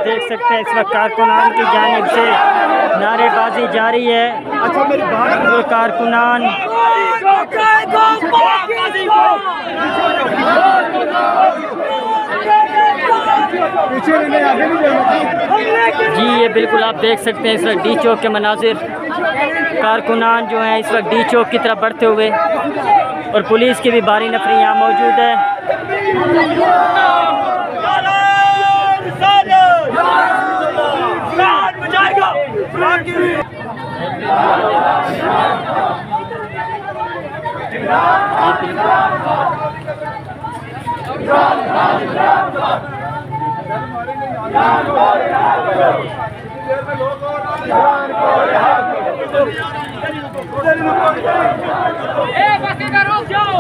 देख सकते हैं इस वक्त कारकुनान की जानिब से नारेबाजी जारी है। अच्छा मेरी बात, कारकुनान जी, ये बिल्कुल आप देख सकते हैं इस वक्त डी चौक के मनाजिर। कारकुनान जो हैं इस वक्त डी चौक की तरफ बढ़ते हुए, और पुलिस की भी भारी नफरी यहाँ मौजूद है। बस इधर रुक जाओ।